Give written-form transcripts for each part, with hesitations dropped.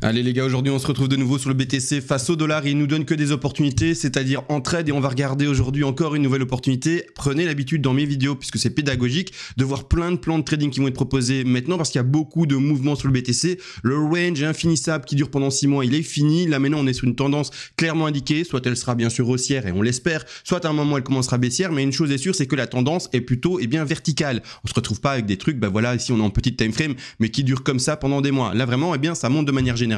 Allez les gars, aujourd'hui on se retrouve de nouveau sur le BTC face au dollar et il nous donne que des opportunités, c'est-à-dire en trade, et on va regarder aujourd'hui encore une nouvelle opportunité. Prenez l'habitude dans mes vidéos, puisque c'est pédagogique, de voir plein de plans de trading qui vont être proposés maintenant parce qu'il y a beaucoup de mouvements sur le BTC. Le range infinissable qui dure pendant 6 mois, il est fini. Là maintenant on est sur une tendance clairement indiquée, soit elle sera bien sûr haussière et on l'espère, soit à un moment elle commencera baissière, mais une chose est sûre, c'est que la tendance est plutôt bien verticale. On se retrouve pas avec des trucs, bah voilà, ici on est en petite time frame, mais qui durent comme ça pendant des mois. Là vraiment, eh bien ça monte de manière générale,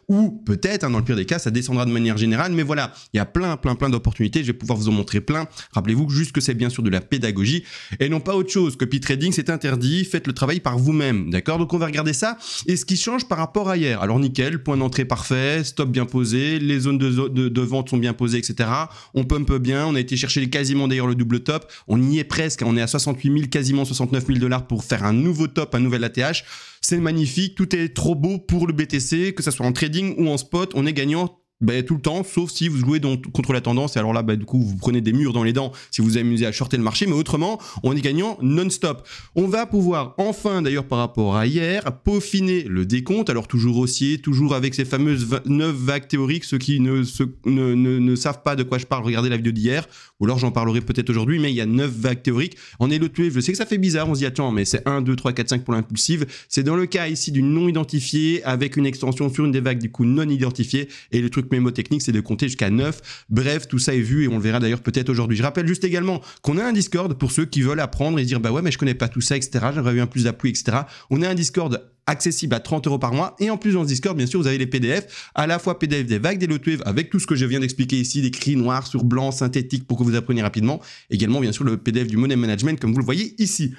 ou peut-être, dans le pire des cas, ça descendra de manière générale, mais voilà, il y a plein d'opportunités, je vais pouvoir vous en montrer plein. Rappelez-vous juste que c'est bien sûr de la pédagogie et non pas autre chose. Copy trading, c'est interdit, faites le travail par vous-même, d'accord? Donc on va regarder ça, et ce qui change par rapport à hier. Alors nickel, point d'entrée parfait, stop bien posé, les zones de vente sont bien posées, etc. On pump bien, on a été chercher quasiment d'ailleurs le double top, on y est presque, on est à 68 000, quasiment 69 000 $ pour faire un nouveau top, un nouvel ATH. C'est magnifique, tout est trop beau pour le BTC, que ça soit en trading ou en spot, on est gagnant tout le temps, sauf si vous jouez contre la tendance, et alors là, du coup, vous prenez des murs dans les dents si vous vous amusez à shorter le marché, mais autrement, on est gagnant non-stop. On va pouvoir enfin, d'ailleurs par rapport à hier, peaufiner le décompte, alors toujours haussier, toujours avec ces fameuses 9 vagues théoriques. Ceux qui ne savent pas de quoi je parle, regardez la vidéo d'hier, ou alors j'en parlerai peut-être aujourd'hui, mais il y a 9 vagues théoriques. En Elliott Wave, je sais que ça fait bizarre, on se dit attends, mais c'est 1, 2, 3, 4, 5 pour l'impulsive. C'est dans le cas ici d'une non identifiée, avec une extension sur une des vagues du coup non identifiée, et le truc mémotechnique, c'est de compter jusqu'à 9. Bref, tout ça est vu et on le verra d'ailleurs peut-être aujourd'hui. Je rappelle juste également qu'on a un Discord pour ceux qui veulent apprendre et se dire bah ouais, mais je connais pas tout ça, etc. J'aimerais bien plus d'appui, etc. On a un Discord accessible à 30 € par mois, et en plus dans ce Discord, bien sûr, vous avez les PDF, à la fois PDF des vagues, des Elliott Wave, avec tout ce que je viens d'expliquer ici, d'écrit noir sur blanc, synthétique, pour que vous appreniez rapidement. Également, bien sûr, le PDF du Money Management, comme vous le voyez ici.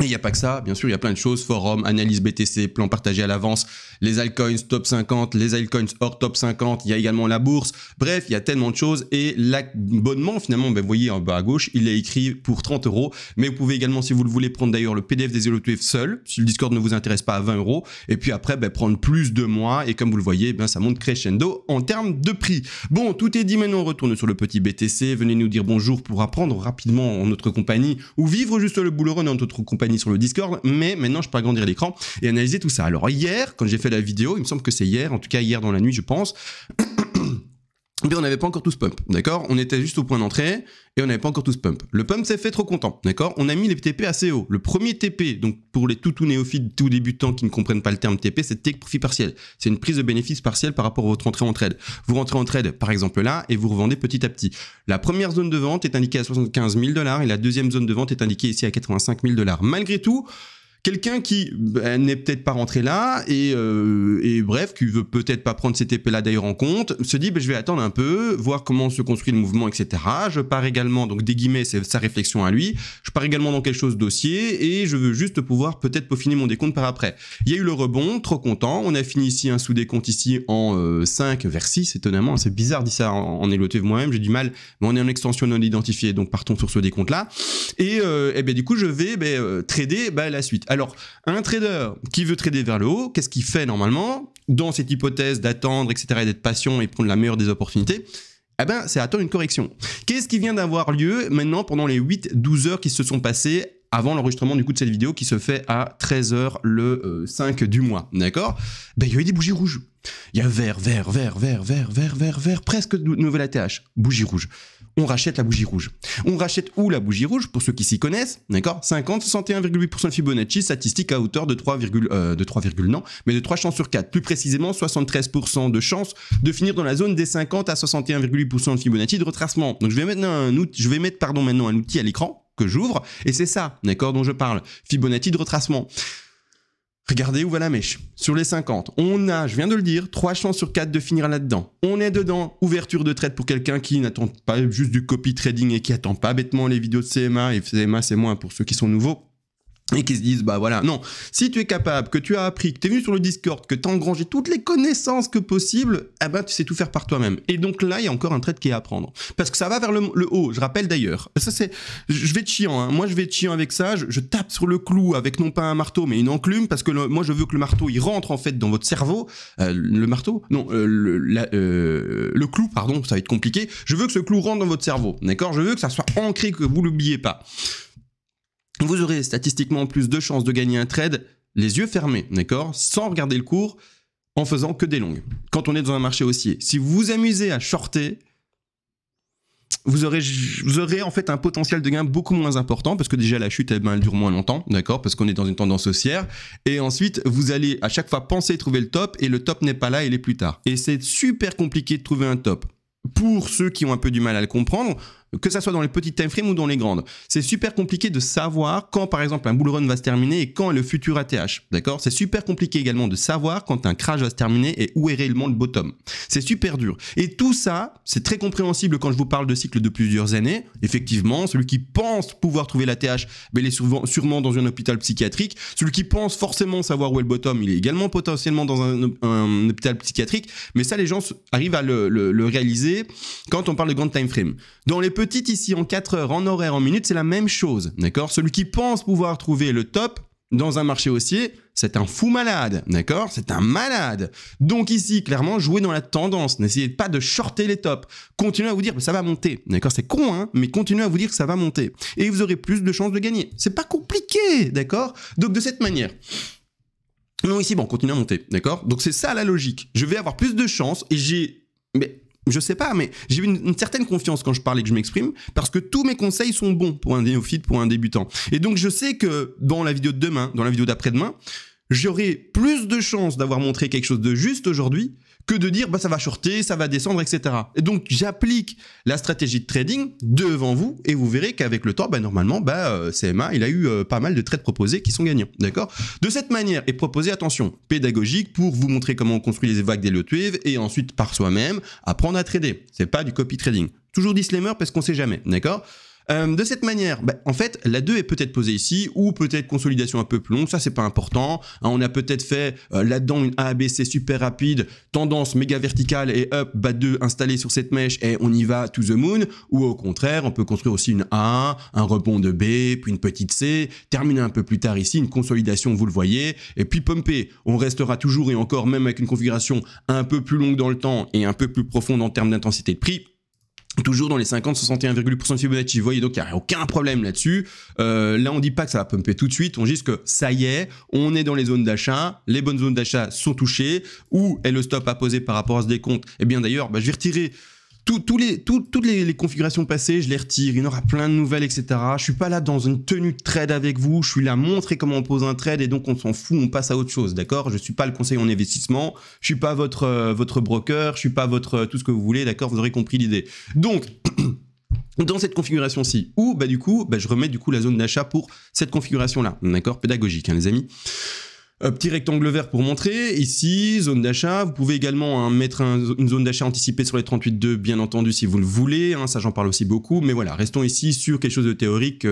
Et il n'y a pas que ça, bien sûr, il y a plein de choses, forum, analyse BTC, plan partagé à l'avance, les altcoins top 50, les altcoins hors top 50, il y a également la bourse, bref, il y a tellement de choses, et l'abonnement, finalement, vous voyez en bas à gauche, il est écrit pour 30 €, mais vous pouvez également, si vous le voulez, prendre d'ailleurs le PDF des Elliott Wave seul, si le Discord ne vous intéresse pas, à 20 €, et puis après, prendre plus de mois, et comme vous le voyez, ça monte crescendo en termes de prix. Bon, tout est dit, maintenant on retourne sur le petit BTC, venez nous dire bonjour pour apprendre rapidement en notre compagnie, ou vivre juste le bull run en notre compagnie sur le Discord, mais maintenant je peux agrandir l'écran et analyser tout ça. Alors hier, quand j'ai fait la vidéo, il me semble que c'est hier, en tout cas hier dans la nuit je pense, mais on n'avait pas encore tous pump, d'accord? On était juste au point d'entrée et on n'avait pas encore tous pump. Le pump s'est fait trop content, d'accord? On a mis les TP assez haut. Le premier TP, donc pour les tout néophytes, tout débutants qui ne comprennent pas le terme TP, c'est take profit partiel. C'est une prise de bénéfice partielle par rapport à votre entrée en trade. Vous rentrez en trade, par exemple là, et vous revendez petit à petit. La première zone de vente est indiquée à 75 000 $ et la deuxième zone de vente est indiquée ici à 85 000 $. Malgré tout, quelqu'un qui n'est peut-être pas rentré là et bref, qui veut peut-être pas prendre ces TP là d'ailleurs en compte, se dit je vais attendre un peu, voir comment se construit le mouvement, etc. Je pars également, donc des guillemets, c'est sa réflexion à lui, je pars également dans quelque chose d'haussier et je veux juste pouvoir peut-être peaufiner mon décompte par après. Il y a eu le rebond, trop content, on a fini ici un sous-décompte ici en 5 vers 6, étonnamment, c'est bizarre dit ça en Elliott Wave moi-même, j'ai du mal, mais on est en extension non identifiée, donc partons sur ce décompte là, et du coup je vais trader la suite. Alors, un trader qui veut trader vers le haut, qu'est-ce qu'il fait normalement dans cette hypothèse d'attendre, etc., et d'être patient et prendre la meilleure des opportunités? C'est attendre une correction. Qu'est-ce qui vient d'avoir lieu maintenant pendant les 8-12 heures qui se sont passées avant l'enregistrement du coup de cette vidéo qui se fait à 13 h le 5 du mois, d'accord? Il y a eu des bougies rouges. Il y a vert, presque nouvelle ATH, bougie rouge. On rachète la bougie rouge. On rachète où la bougie rouge? Pour ceux qui s'y connaissent, d'accord? 61,8% de Fibonacci, statistique à hauteur de 3 chances sur 4. Plus précisément, 73% de chances de finir dans la zone des 50 à 61,8% de Fibonacci de retracement. Donc je vais mettre maintenant un outil à l'écran que j'ouvre, et c'est ça, d'accord, dont je parle. Fibonacci de retracement. Regardez où va la mèche. Sur les 50, on a, je viens de le dire, 3 chances sur 4 de finir là-dedans. On est dedans, ouverture de trade pour quelqu'un qui n'attend pas juste du copy trading et qui attend pas bêtement les vidéos de CMA, et CMA c'est moins pour ceux qui sont nouveaux. Et qui se disent, voilà, non, si tu es capable, que tu as appris, que tu es venu sur le Discord, que tu as engrangé toutes les connaissances que possible, tu sais tout faire par toi-même. Et donc là, il y a encore un trade qui est à prendre. Parce que ça va vers le haut, je rappelle d'ailleurs. Ça c'est, je vais être chiant, hein. Moi je vais être chiant avec ça, je tape sur le clou avec non pas un marteau, mais une enclume, parce que moi je veux que le marteau, il rentre en fait dans votre cerveau. Le marteau? Non, le clou, pardon, ça va être compliqué. Je veux que ce clou rentre dans votre cerveau, d'accord? Je veux que ça soit ancré, que vous l'oubliez pas. Vous aurez statistiquement plus de chances de gagner un trade les yeux fermés, d'accord, sans regarder le cours, en faisant que des longues. Quand on est dans un marché haussier, si vous vous amusez à shorter, vous aurez en fait un potentiel de gain beaucoup moins important parce que déjà la chute elle dure moins longtemps, d'accord, parce qu'on est dans une tendance haussière, et ensuite vous allez à chaque fois penser trouver le top et le top n'est pas là, il est plus tard. Et c'est super compliqué de trouver un top. Pour ceux qui ont un peu du mal à le comprendre, que ça soit dans les petites time frames ou dans les grandes, c'est super compliqué de savoir quand par exemple un bull run va se terminer et quand est le futur ATH, d'accord? C'est super compliqué également de savoir quand un crash va se terminer et où est réellement le bottom. C'est super dur. Et tout ça, c'est très compréhensible quand je vous parle de cycles de plusieurs années. Effectivement, celui qui pense pouvoir trouver l'ATH, ben, il est sûrement dans un hôpital psychiatrique. Celui qui pense forcément savoir où est le bottom, il est également potentiellement dans un hôpital psychiatrique. Mais ça, les gens arrivent à le réaliser quand on parle de grande time frame. Dans les petites ici en 4 heures, en horaire, en minutes, c'est la même chose, d'accord? Celui qui pense pouvoir trouver le top dans un marché haussier, c'est un fou malade, d'accord? C'est un malade. Donc ici, clairement, jouez dans la tendance. N'essayez pas de shorter les tops. Continuez à vous dire que ça va monter, d'accord? C'est con, hein? Mais continuez à vous dire que ça va monter. Et vous aurez plus de chances de gagner. C'est pas compliqué, d'accord? Donc de cette manière... Non, ici, bon, continue à monter, d'accord? Donc c'est ça la logique. Je vais avoir plus de chances et j'ai... Je sais pas, mais j'ai une certaine confiance quand je parle et que je m'exprime, parce que tous mes conseils sont bons pour un néophyte, pour un débutant. Et donc je sais que dans la vidéo de demain, dans la vidéo d'après-demain, j'aurai plus de chances d'avoir montré quelque chose de juste aujourd'hui que de dire bah ça va shorter, ça va descendre, etc. Et donc j'applique la stratégie de trading devant vous et vous verrez qu'avec le temps, bah, normalement, CMA, il a eu pas mal de trades proposés qui sont gagnants, d'accord? De cette manière, et proposer, attention, pédagogique pour vous montrer comment on construit les vagues des low wave et ensuite par soi-même apprendre à trader. C'est pas du copy trading. Toujours disclaimer parce qu'on sait jamais, d'accord? De cette manière, en fait, la 2 est peut-être posée ici, ou peut-être consolidation un peu plus longue, ça c'est pas important. On a peut-être fait là-dedans une ABC super rapide, tendance méga verticale et up, bas 2 installé sur cette mèche et on y va to the moon, ou au contraire, on peut construire aussi une A, un rebond de B, puis une petite C, terminer un peu plus tard ici, une consolidation, vous le voyez, et puis pumper. On restera toujours et encore, même avec une configuration un peu plus longue dans le temps et un peu plus profonde en termes d'intensité de prix, toujours dans les 50-61,8% de Fibonacci. Vous voyez, donc il n'y a aucun problème là-dessus. Là, on ne dit pas que ça va pumper tout de suite. On dit juste que ça y est, on est dans les zones d'achat. Les bonnes zones d'achat sont touchées. Où est le stop à poser par rapport à ce décompte? Eh bien d'ailleurs, je vais retirer toutes les configurations passées, je les retire. Il y en aura plein de nouvelles, etc. Je suis pas là dans une tenue de trade avec vous. Je suis là à montrer comment on pose un trade et donc on s'en fout, on passe à autre chose, d'accord? Je suis pas le conseiller en investissement. Je suis pas votre broker. Je suis pas tout ce que vous voulez, d'accord? Vous aurez compris l'idée. Donc, dans cette configuration-ci, où du coup, je remets du coup la zone d'achat pour cette configuration-là, d'accord? Pédagogique, hein, les amis. Petit rectangle vert pour montrer, ici, zone d'achat. Vous pouvez également mettre une zone d'achat anticipée sur les 38,2, bien entendu, si vous le voulez. Ça, j'en parle aussi beaucoup. Mais voilà, restons ici sur quelque chose de théorique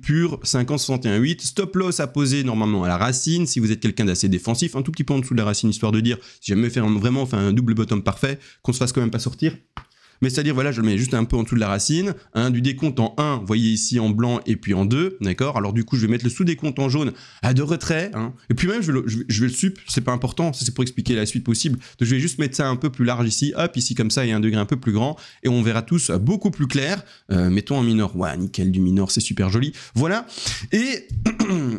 pur, 50-61,8. Stop loss à poser normalement à la racine, si vous êtes quelqu'un d'assez défensif, un tout petit peu en dessous de la racine, histoire de dire, si jamais vraiment fait un double bottom parfait, qu'on se fasse quand même pas sortir. Mais c'est-à-dire, voilà, je le mets juste un peu en dessous de la racine, du décompte en 1, vous voyez ici en blanc, et puis en 2, d'accord? Alors du coup, je vais mettre le sous-décompte en jaune à de retrait, et puis même, je vais le sup, c'est pas important, c'est pour expliquer la suite possible, donc je vais juste mettre ça un peu plus large ici, hop, ici comme ça, et un degré un peu plus grand, et on verra tous beaucoup plus clair, mettons en minor, ouais, nickel, du minor, c'est super joli, voilà, et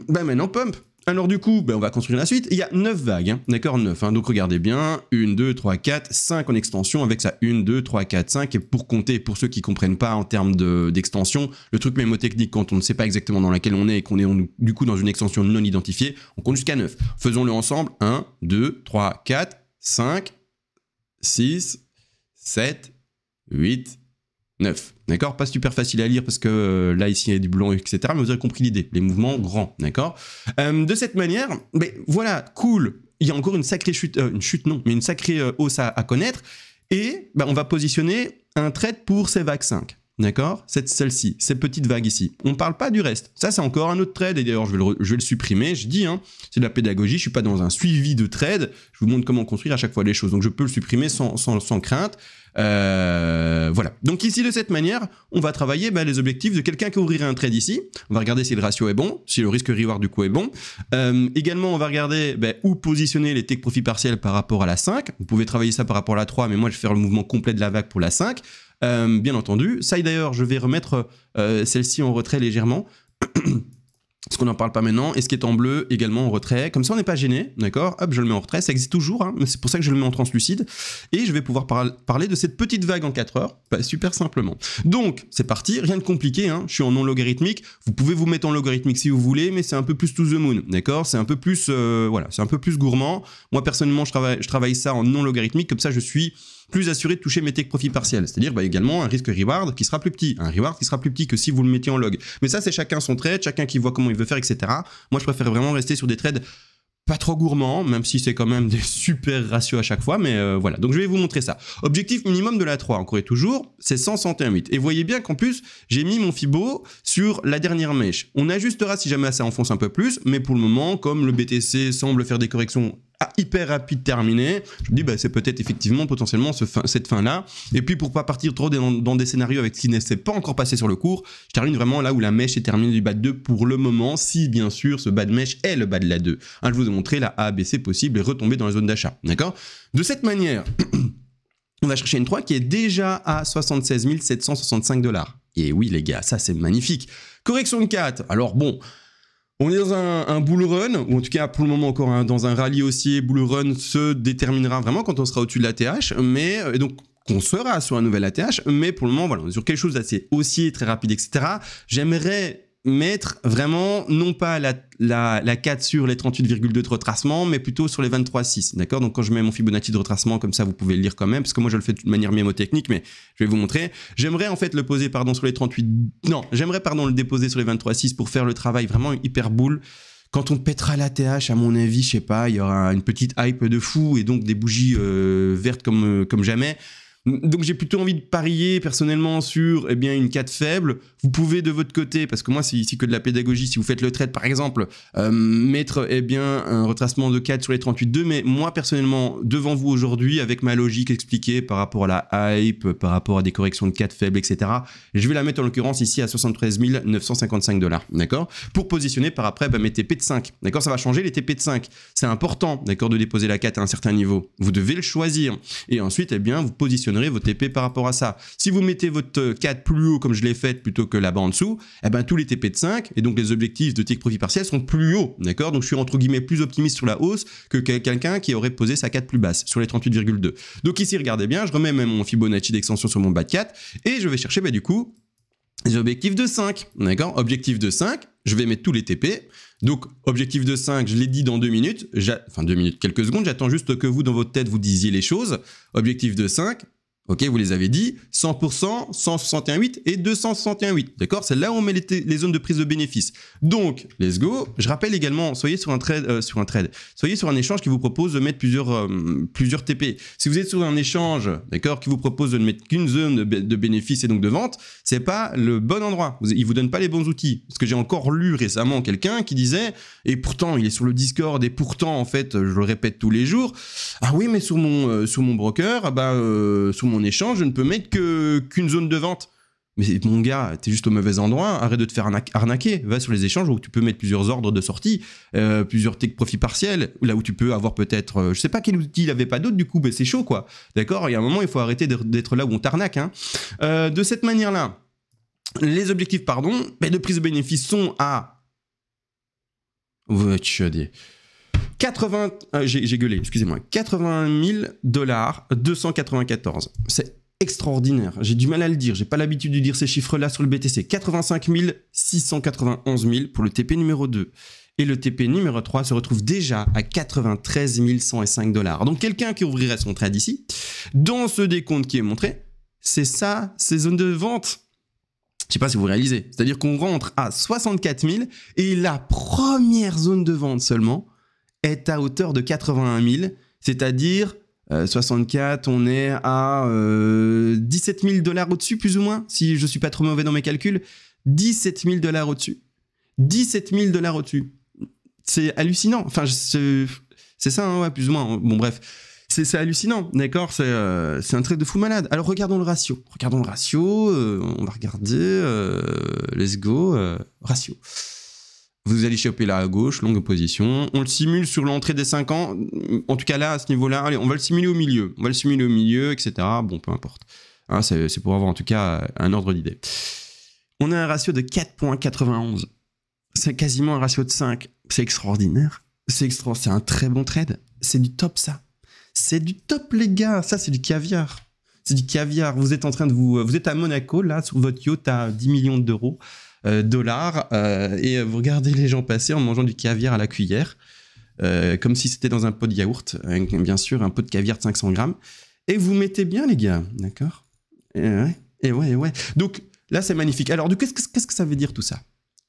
maintenant, pump. Alors du coup, on va construire la suite. Il y a 9 vagues, d'accord, 9. Donc regardez bien, 1, 2, 3, 4, 5 en extension avec ça 1, 2, 3, 4, 5. Et pour compter, pour ceux qui ne comprennent pas en termes d'extension, le truc mémotechnique, quand on ne sait pas exactement dans laquelle on est et qu'on est du coup dans une extension non identifiée, on compte jusqu'à 9. Faisons-le ensemble. 1, 2, 3, 4, 5, 6, 7, 8, 9. D'accord? Pas super facile à lire parce que là, ici, il y a du blanc, etc. Mais vous avez compris l'idée. Les mouvements grands. D'accord? De cette manière, voilà, cool. Il y a encore une sacrée chute, une sacrée hausse à connaître. Et on va positionner un trade pour ces vagues 5. D'accord? Celle-ci, cette petite vague ici. On ne parle pas du reste. Ça, c'est encore un autre trade. Et d'ailleurs, je vais le supprimer. Je dis, c'est de la pédagogie. Je ne suis pas dans un suivi de trade. Je vous montre comment construire à chaque fois les choses. Donc, je peux le supprimer sans crainte. Voilà. Donc ici, de cette manière, on va travailler les objectifs de quelqu'un qui ouvrirait un trade ici. On va regarder si le ratio est bon, si le risque reward du coup est bon. Également, on va regarder où positionner les take profit partiels par rapport à la 5. Vous pouvez travailler ça par rapport à la 3, mais moi, je vais faire le mouvement complet de la vague pour la 5. Bien entendu. Ça, d'ailleurs, je vais remettre celle-ci en retrait légèrement. ce qu'on n'en parle pas maintenant, et ce qui est en bleu également en retrait. Comme ça, on n'est pas gêné, d'accord? Hop, je le mets en retrait. Ça existe toujours, hein, mais c'est pour ça que je le mets en translucide. Et je vais pouvoir parler de cette petite vague en 4 heures, super simplement. Donc, c'est parti, rien de compliqué, hein. Je suis en non logarithmique. Vous pouvez vous mettre en logarithmique si vous voulez, mais c'est un peu plus to the moon, d'accord? C'est un peu plus, voilà, c'est un peu plus gourmand. Moi, personnellement, je travaille ça en non logarithmique, comme ça, je suis plus assuré de toucher mes take profits partiels, c'est-à-dire également un risque reward qui sera plus petit, un reward qui sera plus petit que si vous le mettiez en log. Mais ça, c'est chacun son trade, chacun qui voit comment il veut faire, etc. Moi, je préfère vraiment rester sur des trades pas trop gourmands, même si c'est quand même des super ratios à chaque fois, mais voilà. Donc, je vais vous montrer ça. Objectif minimum de la 3, encore et toujours, c'est 161,8. Et vous voyez bien qu'en plus, j'ai mis mon Fibo sur la dernière mèche. On ajustera si jamais ça enfonce un peu plus, mais pour le moment, comme le BTC semble faire des corrections hyper rapide terminé, je me dis c'est peut-être effectivement potentiellement cette fin là, et puis pour pas partir trop dans des scénarios avec ce qui ne s'est pas encore passé sur le cours, je termine vraiment là où la mèche est terminée du bas de 2 pour le moment, si bien sûr ce bas de mèche est le bas de la 2. Je vous ai montré la ABC possible et retomber dans la zone d'achat, d'accord? De cette manière, on va chercher une 3 qui est déjà à 76 765 $. Et oui les gars, ça c'est magnifique. Correction de 4, alors bon, on est dans un bull run, ou en tout cas pour le moment encore dans un rallye haussier. Bull run se déterminera vraiment quand on sera au-dessus de l'ATH, mais et donc on sera sur un nouvel ATH, mais pour le moment voilà, on est sur quelque chose d'assez haussier, très rapide, etc. J'aimerais mettre vraiment non pas la 4 sur les 38,2 de retracement, mais plutôt sur les 23,6, d'accord? Donc quand je mets mon Fibonacci de retracement, comme ça vous pouvez le lire quand même, parce que moi je le fais de manière mémotechnique, mais je vais vous montrer. J'aimerais en fait le poser sur les 38, non, j'aimerais le déposer sur les 23,6 pour faire le travail vraiment hyper bull. Quand on pètera la TH, à mon avis, je sais pas, il y aura une petite hype de fou et donc des bougies vertes comme jamais. Donc j'ai plutôt envie de parier personnellement sur une 4 faible. Vous pouvez de votre côté, parce que moi c'est ici que de la pédagogie, si vous faites le trade par exemple, mettre un retracement de 4 sur les 38,2, mais moi personnellement devant vous aujourd'hui avec ma logique expliquée par rapport à la hype, par rapport à des corrections de 4 faibles, etc. Je vais la mettre en l'occurrence ici à 73 955 $, d'accord? Pour positionner par après mes TP de 5, d'accord? Ça va changer les TP de 5. C'est important, d'accord, de déposer la 4 à un certain niveau. Vous devez le choisir et ensuite vous positionnez votre TP par rapport à ça. Si vous mettez votre 4 plus haut comme je l'ai fait plutôt que là-bas en dessous, tous les TP de 5 et donc les objectifs de take profit partiel sont plus hauts, d'accord? Donc je suis entre guillemets plus optimiste sur la hausse que quelqu'un qui aurait posé sa 4 plus basse sur les 38,2. Donc ici regardez bien, je remets même mon Fibonacci d'extension sur mon bas de 4 et je vais chercher du coup les objectifs de 5, d'accord? Objectif de 5, je vais mettre tous les TP. Donc, objectif de 5, je l'ai dit dans 2 minutes, enfin 2 minutes, quelques secondes, j'attends juste que vous, dans votre tête, vous disiez les choses. Objectif de 5, ok, vous les avez dit, 100%, 161,8 et 261,8, d'accord? C'est là où on met les zones de prise de bénéfice. Donc, let's go. Je rappelle également, soyez sur un trade, soyez sur un échange qui vous propose de mettre plusieurs TP. Si vous êtes sur un échange, d'accord, qui vous propose de ne mettre qu'une zone de bénéfice et donc de vente, c'est pas le bon endroit. Il vous donne pas les bons outils. Parce que j'ai encore lu récemment quelqu'un qui disait, et pourtant il est sur le Discord, et pourtant en fait, je le répète tous les jours, ah oui, mais sur mon broker, sur mon échange, je ne peux mettre qu'une zone de vente. Mais mon gars, t'es juste au mauvais endroit, arrête de te faire arnaquer. Va sur les échanges où tu peux mettre plusieurs ordres de sortie, plusieurs take profit partiels, là où tu peux avoir peut-être, je sais pas quel outil il avait pas d'autre, du coup, c'est chaud quoi. D'accord? Il y a un moment, il faut arrêter d'être là où on t'arnaque. Hein. De cette manière-là, les objectifs, de prise de bénéfice sont à 80, j'ai gueulé, excusez-moi, 81 000 $, 294. C'est extraordinaire. J'ai du mal à le dire. J'ai pas l'habitude de dire ces chiffres-là sur le BTC. 85 691 000 pour le TP numéro 2. Et le TP numéro 3 se retrouve déjà à 93 105 $. Donc quelqu'un qui ouvrirait son trade ici, dans ce décompte qui est montré, c'est ça, ces zones de vente. Je sais pas si vous réalisez. C'est-à-dire qu'on rentre à 64 000 et la première zone de vente seulement est à hauteur de 81 000, c'est-à-dire 64, on est à 17 000 $ au-dessus, plus ou moins, si je suis pas trop mauvais dans mes calculs. 17 000 $ au-dessus. 17 000 $ au-dessus. C'est hallucinant. Enfin, c'est ça, hein, ouais, plus ou moins. Bon, bref. C'est hallucinant, d'accord? C'est un truc de fou malade. Alors, regardons le ratio. On va regarder. Let's go. Ratio. Vous allez choper là à gauche, longue position. On le simule sur l'entrée des 5 ans. En tout cas là, à ce niveau-là, allez, on va le simuler au milieu. Etc. Bon, peu importe. Hein, c'est pour avoir en tout cas un ordre d'idée. On a un ratio de 4,91. C'est quasiment un ratio de 5. C'est extraordinaire. C'est un très bon trade. C'est du top, ça. C'est du top, les gars. Ça, c'est du caviar. C'est du caviar. Vous êtes en train de vous êtes à Monaco, là, sur votre yacht à 10 millions d'euros, dollars, et vous regardez les gens passer en mangeant du caviar à la cuillère, comme si c'était dans un pot de yaourt, avec, bien sûr, un pot de caviar de 500 grammes. Et vous mettez bien, les gars. D'accord ? Et ouais. Donc, là, c'est magnifique. Alors, qu'est-ce que ça veut dire, tout ça ?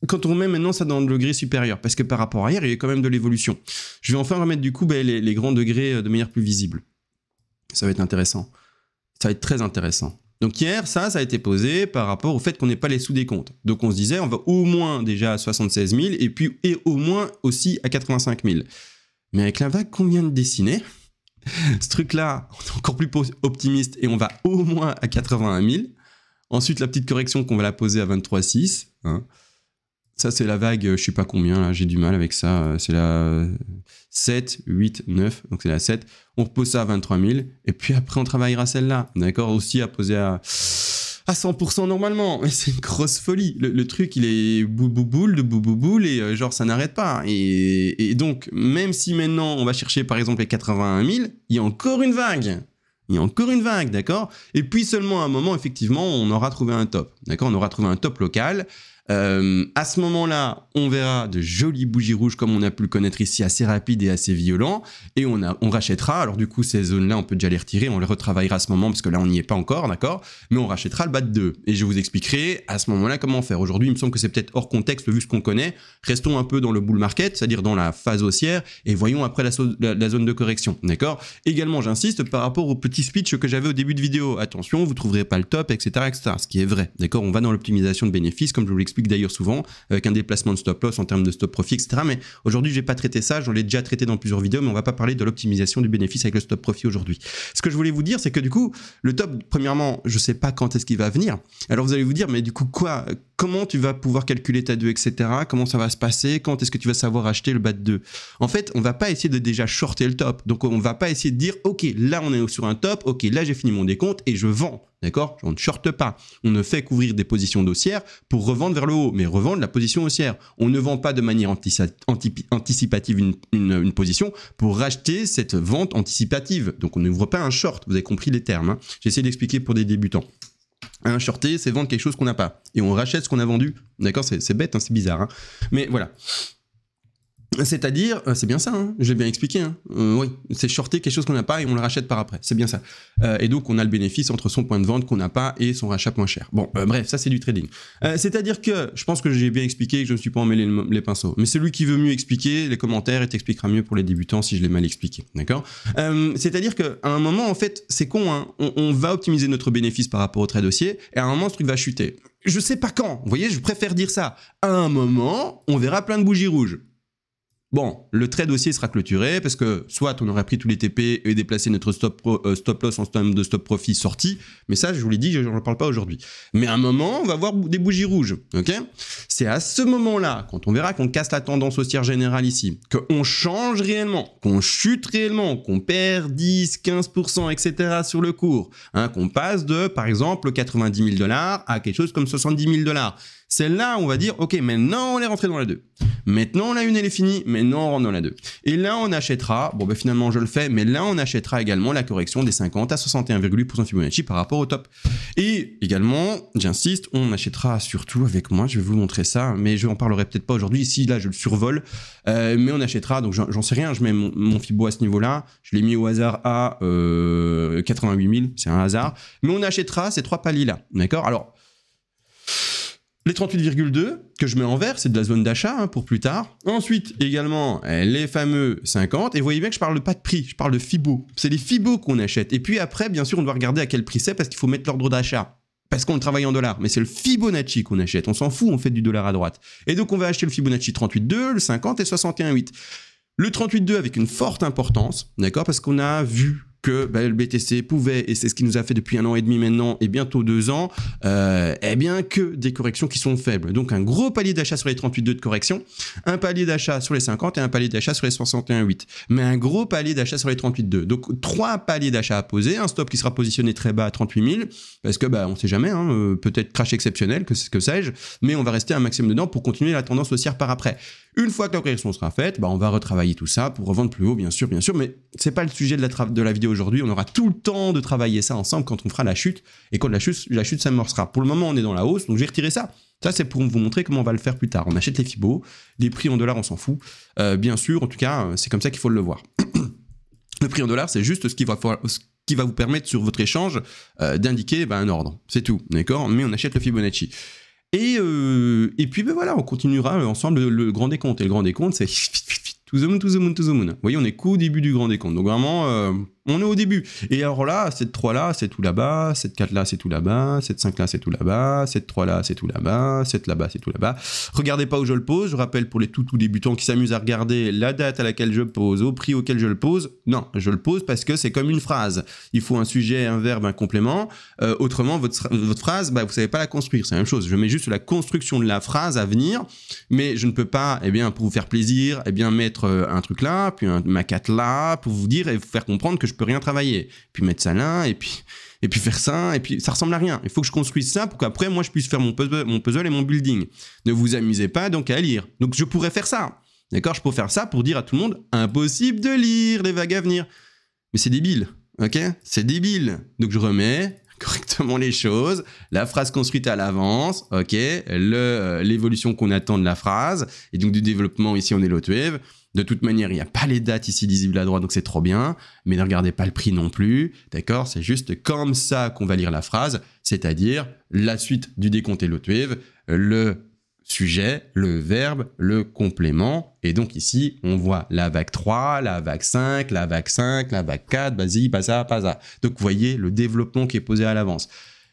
Quand on met maintenant ça dans le degré supérieur, parce que par rapport à hier, il y a quand même de l'évolution. Je vais enfin remettre du coup les grands degrés de manière plus visible. Ça va être intéressant. Ça va être très intéressant. Donc hier, ça a été posé par rapport au fait qu'on n'ait pas les sous-décomptes. Donc on se disait, on va au moins déjà à 76 000 et au moins aussi à 85 000. Mais avec la vague qu'on vient de dessiner, ce truc-là, on est encore plus optimiste et on va au moins à 81 000. Ensuite, la petite correction qu'on va la poser à 23,6. Hein. Ça, c'est la vague, je sais pas combien, là, j'ai du mal avec ça. C'est la 7, 8, 9, donc c'est la 7. On repose ça à 23 000, et puis après, on travaillera celle-là. D'accord ? Aussi à poser à 100% normalement. Mais c'est une grosse folie. Le truc, il est boule, et genre, ça n'arrête pas. Et donc, même si maintenant, on va chercher, par exemple, les 81 000, il y a encore une vague. D'accord ? Et puis seulement à un moment, effectivement, on aura trouvé un top. D'accord ? On aura trouvé un top local. À ce moment-là, on verra de jolies bougies rouges comme on a pu le connaître ici, assez rapide et assez violent, et on rachètera. Alors du coup, ces zones-là, on peut déjà les retirer, on les retravaillera à ce moment, parce que là, on n'y est pas encore, d'accord ? Mais on rachètera le bas de 2, et je vous expliquerai à ce moment-là comment faire. Aujourd'hui, il me semble que c'est peut-être hors contexte vu ce qu'on connaît. Restons un peu dans le bull market, c'est-à-dire dans la phase haussière, et voyons après la zone de correction, d'accord ? Également, j'insiste par rapport au petit speech que j'avais au début de vidéo. Attention, vous ne trouverez pas le top, etc., ce qui est vrai, d'accord ? On va dans l'optimisation de bénéfices, comme je vous l'explique d'ailleurs souvent, avec un déplacement de stop loss en termes de stop profit, etc. Mais aujourd'hui, je n'ai pas traité ça, j'en l'ai déjà traité dans plusieurs vidéos, mais on ne va pas parler de l'optimisation du bénéfice avec le stop profit aujourd'hui. Ce que je voulais vous dire, c'est que du coup, le top, premièrement, je ne sais pas quand est-ce qu'il va venir. Alors vous allez vous dire, mais du coup, quoi ? Comment tu vas pouvoir calculer ta 2, etc. Comment ça va se passer ? Quand est-ce que tu vas savoir acheter le bas de 2 ? En fait, on ne va pas essayer de déjà shorter le top. Donc, on ne va pas essayer de dire, OK, là, on est sur un top. OK, là, j'ai fini mon décompte et je vends. D'accord ? On ne shorte pas. On ne fait qu'ouvrir des positions haussières pour revendre vers le haut, mais revendre la position haussière. On ne vend pas de manière anticipative une position pour racheter cette vente anticipative. Donc, on n'ouvre pas un short. Vous avez compris les termes. Hein. J'essaie d'expliquer pour des débutants. Un shorter, c'est vendre quelque chose qu'on n'a pas. Et on rachète ce qu'on a vendu. D'accord ? C'est bête, hein, c'est bizarre. Hein. Mais voilà. C'est-à-dire, c'est bien ça, hein, je l'ai bien expliqué. Hein. Oui, c'est shorter quelque chose qu'on n'a pas et on le rachète par après. C'est bien ça. Et donc, on a le bénéfice entre son point de vente qu'on n'a pas et son rachat moins cher. Bon, bref, ça, c'est du trading. C'est-à-dire que je pense que j'ai bien expliqué et que je ne me suis pas emmêlé les pinceaux. Mais celui qui veut mieux expliquer, les commentaires, il t'expliquera mieux pour les débutants si je l'ai mal expliqué. D'accord ? C'est-à-dire qu'à un moment, en fait, c'est con, hein, on va optimiser notre bénéfice par rapport au trade haussier et à un moment, ce truc va chuter. Je sais pas quand. Vous voyez, je préfère dire ça. À un moment, on verra plein de bougies rouges. Bon, le trade haussier sera clôturé parce que soit on aurait pris tous les TP et déplacé notre stop loss en termes de stop profit sorti, mais ça, je vous l'ai dit, je n'en parle pas aujourd'hui. Mais à un moment, on va voir des bougies rouges, ok ? C'est à ce moment-là, quand on verra qu'on casse la tendance haussière générale ici, qu'on change réellement, qu'on chute réellement, qu'on perd 10, 15%, etc. sur le cours, hein, qu'on passe de, par exemple, 90 000 $ à quelque chose comme 70 000 $. C'est là où on va dire, ok, maintenant on est rentré dans la 2. Maintenant la 1 elle est finie, maintenant on rentre dans la 2. Et là on achètera, bon ben finalement je le fais, mais là on achètera également la correction des 50 à 61,8% Fibonacci par rapport au top. Et également, j'insiste, on achètera surtout avec moi, je vais vous montrer ça, mais je n'en parlerai peut-être pas aujourd'hui, ici là je le survole, mais on achètera, donc j'en sais rien, je mets mon Fibo à ce niveau-là, je l'ai mis au hasard à 88 000, c'est un hasard, mais on achètera ces 3 paliers là, d'accord ? Alors, les 38,2 que je mets en vert, c'est de la zone d'achat hein, pour plus tard. Ensuite, également, les fameux 50. Et vous voyez bien que je parle pas de prix, je parle de Fibo. C'est les Fibo qu'on achète. Et puis après, bien sûr, on doit regarder à quel prix c'est parce qu'il faut mettre l'ordre d'achat. Parce qu'on le travaille en dollars. Mais c'est le Fibonacci qu'on achète. On s'en fout, on fait du dollar à droite. Et donc, on va acheter le Fibonacci 38,2, le 50 et 61,8. Le 38,2 avec une forte importance, d'accord ? Parce qu'on a vu que le BTC pouvait, et c'est ce qui nous a fait depuis 1 an et demi maintenant, et bientôt 2 ans, eh bien que des corrections qui sont faibles. Donc un gros palier d'achat sur les 38,2 de correction, un palier d'achat sur les 50 et un palier d'achat sur les 61,8. Mais un gros palier d'achat sur les 38,2. Donc 3 paliers d'achat à poser, un stop qui sera positionné très bas à 38 000, parce que on sait jamais, hein, peut-être crash exceptionnel, que sais-je, mais on va rester un maximum dedans pour continuer la tendance haussière par après. Une fois que la correction sera faite, on va retravailler tout ça pour revendre plus haut, bien sûr, mais c'est pas le sujet de la vidéo aujourd'hui. On aura tout le temps de travailler ça ensemble quand on fera la chute et quand la chute s'amorcera. Pour le moment, on est dans la hausse, donc je vais retirer ça. Ça, c'est pour vous montrer comment on va le faire plus tard. On achète les Fibos, les prix en dollars, on s'en fout. Bien sûr, en tout cas, c'est comme ça qu'il faut le voir. Le prix en dollars, c'est juste ce qui va vous permettre sur votre échange d'indiquer un ordre. C'est tout, d'accord? Mais on achète le Fibonacci. Et puis voilà, on continuera ensemble le grand décompte. Et le grand décompte, c'est to the moon, to the moon, to the moon. Vous voyez, on est qu'au début du grand décompte. Donc vraiment, on est au début. Et alors là, cette 3 là, c'est tout là-bas. Cette 4 là, c'est tout là-bas. Cette 5 là, c'est tout là-bas. Cette 3 là, c'est tout là-bas. Cette là-bas, c'est tout là-bas. Regardez pas où je le pose. Je rappelle pour les tout débutants qui s'amusent à regarder la date à laquelle je pose, au prix auquel je le pose. Non, je le pose parce que c'est comme une phrase. Il faut un sujet, un verbe, un complément. Autrement, votre phrase, vous savez pas la construire. C'est la même chose. Je mets juste la construction de la phrase à venir, mais je ne peux pas, pour vous faire plaisir, mettre un truc là, puis ma 4 là, pour vous dire et vous faire comprendre que je peux rien travailler. Puis mettre ça là, et puis faire ça, et puis ça ressemble à rien. Il faut que je construise ça pour qu'après, moi, je puisse faire mon puzzle et mon building. Ne vous amusez pas donc à lire. Donc, je pourrais faire ça. D'accord? Je peux faire ça pour dire à tout le monde, impossible de lire les vagues à venir. Mais c'est débile, ok? C'est débile. Donc, je remets correctement les choses, la phrase construite à l'avance, ok, l'évolution qu'on attend de la phrase, et donc du développement, ici on est l'hot wave. De toute manière, il n'y a pas les dates ici lisibles à droite, donc c'est trop bien, mais ne regardez pas le prix non plus, d'accord? C'est juste comme ça qu'on va lire la phrase, c'est-à-dire la suite du décompte et l'hot wave, le sujet, le verbe, le complément, et donc ici, on voit la vague 3, la vague 5, la vague 5, la vague 4, vas-y, pas ça. Donc, vous voyez le développement qui est posé à l'avance.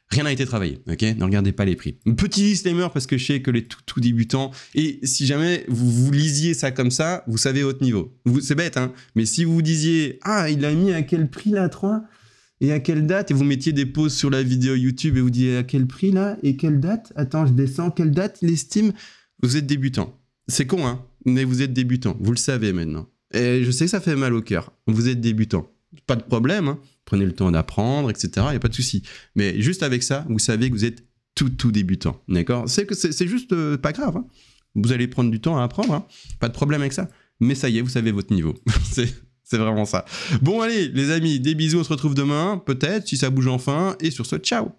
Rien n'a été travaillé, ok? Ne regardez pas les prix. Un petit disclaimer parce que je sais que les tout débutants, et si jamais vous lisiez ça comme ça, vous savez votre niveau. C'est bête, hein? Mais si vous disiez, ah, il a mis à quel prix la 3? Et à quelle date? Et vous mettiez des pauses sur la vidéo YouTube et vous disiez à quel prix là? Et quelle date? Attends, je descends. Quelle date il estime? Vous êtes débutant. C'est con, hein? Mais vous êtes débutant. Vous le savez maintenant. Et je sais que ça fait mal au cœur. Vous êtes débutant. Pas de problème, hein? Prenez le temps d'apprendre, etc. Il n'y a pas de souci. Mais juste avec ça, vous savez que vous êtes tout débutant. D'accord? C'est juste pas grave, hein? Vous allez prendre du temps à apprendre, hein? Pas de problème avec ça. Mais ça y est, vous savez votre niveau. C'est vraiment ça. Bon, allez, les amis, des bisous. On se retrouve demain, peut-être, si ça bouge enfin. Et sur ce, ciao!